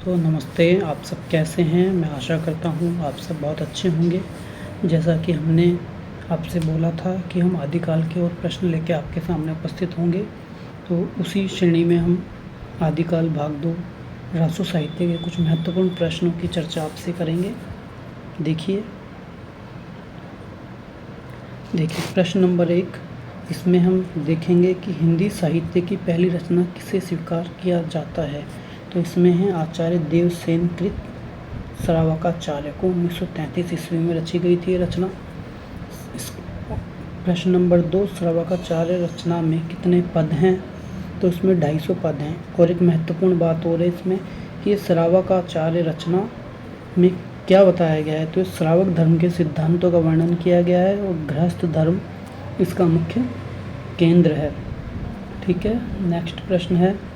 दोस्तों नमस्ते। आप सब कैसे हैं? मैं आशा करता हूँ आप सब बहुत अच्छे होंगे। जैसा कि हमने आपसे बोला था कि हम आदिकाल के और प्रश्न लेकर आपके सामने उपस्थित होंगे, तो उसी श्रेणी में हम आदिकाल भाग 2 रासो साहित्य के कुछ महत्वपूर्ण प्रश्नों की चर्चा आपसे करेंगे। देखिए प्रश्न नंबर 1, इसमें हम देखेंगे कि हिंदी साहित्य की पहली रचना किसे स्वीकार किया जाता है। तो इसमें है आचार्य देवसेन कृत श्रावकाचार्य को 1933 ईस्वी में रची गई थी रचना। प्रश्न नंबर 2, श्रावकाचार्य रचना में कितने पद हैं? तो इसमें 250 पद हैं। और एक महत्वपूर्ण बात और है इसमें कि श्रावकाचार्य रचना में क्या बताया गया है, तो श्रावक धर्म के सिद्धांतों का वर्णन किया गया है और गृहस्थ धर्म इसका मुख्य केंद्र है। ठीक है, नेक्स्ट प्रश्न है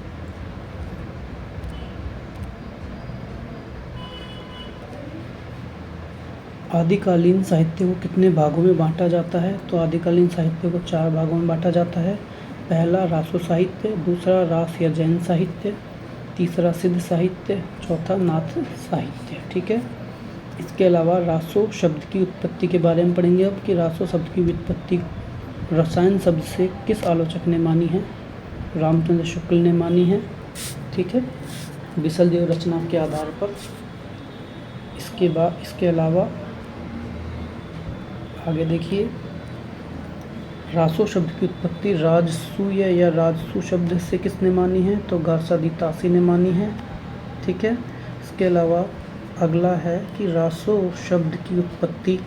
आदिकालीन साहित्य को कितने भागों में बांटा जाता है। तो आदिकालीन साहित्य को 4 भागों में बांटा जाता है। पहला रासो साहित्य, दूसरा रास या जैन साहित्य, तीसरा सिद्ध साहित्य, चौथा नाथ साहित्य। ठीक है, इसके अलावा रासो शब्द की उत्पत्ति के बारे में पढ़ेंगे अब कि रासो शब्द की उत्पत्ति रसायन शब्द से किस आलोचक ने मानी है। रामचंद्र शुक्ल ने मानी है। ठीक है, विशलदेव रचना के आधार पर। इसके अलावा आगे देखिए, रासो शब्द की उत्पत्ति राजसूय या राजसू शब्द से किसने मानी है। तो गार्सादी तासी ने मानी है। ठीक है, इसके अलावा अगला है कि रासो शब्द की उत्पत्ति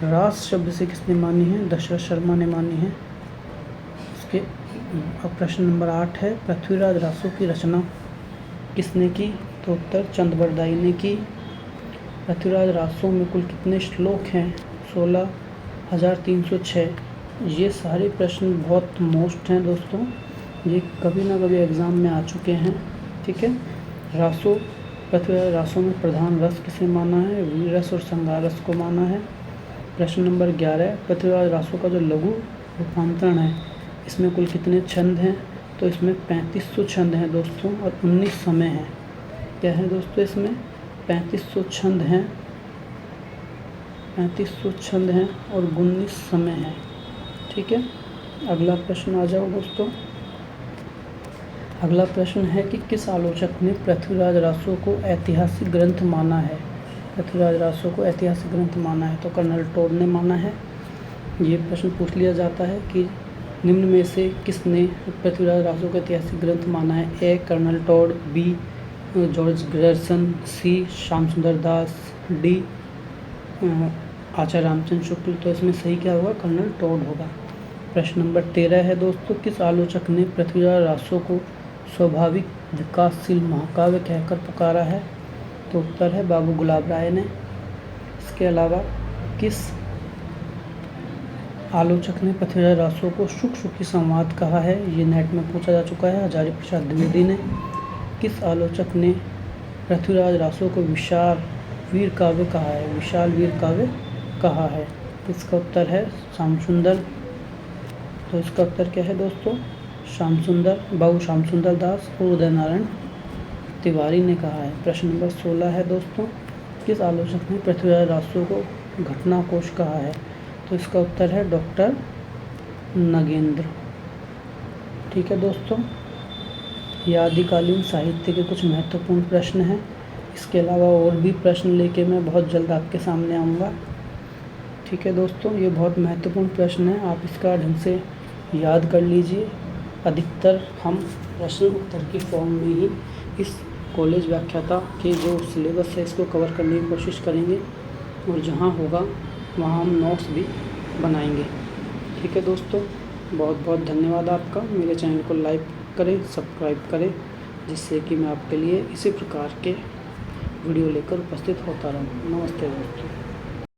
रास शब्द से किसने मानी है। दशरथ शर्मा ने मानी है। इसके अब प्रश्न नंबर 8 है, पृथ्वीराज रासो की रचना किसने की। तो उत्तर चंद बरदाई ने की। पृथ्वीराज रासो में कुल कितने श्लोक हैं। 16,306। ये सारे प्रश्न बहुत मोस्ट हैं दोस्तों, ये कभी ना कभी एग्ज़ाम में आ चुके हैं। ठीक है, रासो पृथ्वीराज रासो में प्रधान रस किसे माना है। वीर रस और श्रृंगार रस को माना है। प्रश्न नंबर 11, पृथ्वीराज रासो का जो लघु रूपांतरण है इसमें कुल कितने छंद हैं। तो इसमें 3500 छंद हैं दोस्तों और 19 समय हैं। क्या है दोस्तों, इसमें 3500 छंद हैं, 3500 छंद हैं और 19 समय हैं। ठीक है, अगला प्रश्न आ जाओ दोस्तों। अगला प्रश्न है कि किस आलोचक ने पृथ्वीराज रासो को ऐतिहासिक ग्रंथ माना है। पृथ्वीराज रासो को ऐतिहासिक ग्रंथ माना है तो कर्नल टोड ने माना है। ये प्रश्न पूछ लिया जाता है कि निम्न में से किसने पृथ्वीराज रासो को ऐतिहासिक ग्रंथ माना है। ए कर्नल टोड, बी जॉर्ज ग्रर्सन, सी श्याम सुंदर दास, डी आचार्य रामचंद्र शुक्ल। तो इसमें सही क्या होगा, कर्नल टोड होगा। प्रश्न नंबर 13 है दोस्तों, किस आलोचक ने पृथ्वीराज रासो को स्वाभाविक विकासशील महाकाव्य कहकर पुकारा है। तो उत्तर है बाबू गुलाब राय ने। इसके अलावा किस आलोचक ने पृथ्वीराज रासो को सुख सुखी संवाद कहा है। ये नेट में पूछा जा चुका है, हजारी प्रसाद द्विवेदी ने। किस आलोचक ने पृथ्वीराज रासो को विशाल वीर काव्य कहा है। विशाल वीर काव्य कहा है। इसका उत्तर है श्याम सुंदर। तो इसका उत्तर क्या है दोस्तों, श्याम सुंदर, बाबू श्याम सुंदर दास और उदय नारायण तिवारी ने कहा है। प्रश्न नंबर 16 है दोस्तों, किस आलोचक ने पृथ्वीराज रासो को घटना कोश कहा है। तो इसका उत्तर है डॉक्टर नगेंद्र। ठीक है दोस्तों, ये आदिकालीन साहित्य के कुछ महत्वपूर्ण प्रश्न हैं। इसके अलावा और भी प्रश्न लेके मैं बहुत जल्द आपके सामने आऊँगा। ठीक है दोस्तों, ये बहुत महत्वपूर्ण प्रश्न है, आप इसका ढंग से याद कर लीजिए। अधिकतर हम प्रश्न उत्तर की फॉर्म में ही इस कॉलेज व्याख्याता के जो सिलेबस है इसको कवर करने की कोशिश करेंगे और जहाँ होगा वहाँ हम नोट्स भी बनाएंगे। ठीक है दोस्तों, बहुत बहुत धन्यवाद आपका। मेरे चैनल को लाइक करें, सब्सक्राइब करें, जिससे कि मैं आपके लिए इसी प्रकार के वीडियो लेकर उपस्थित होता रहूँ। नमस्ते दोस्तों।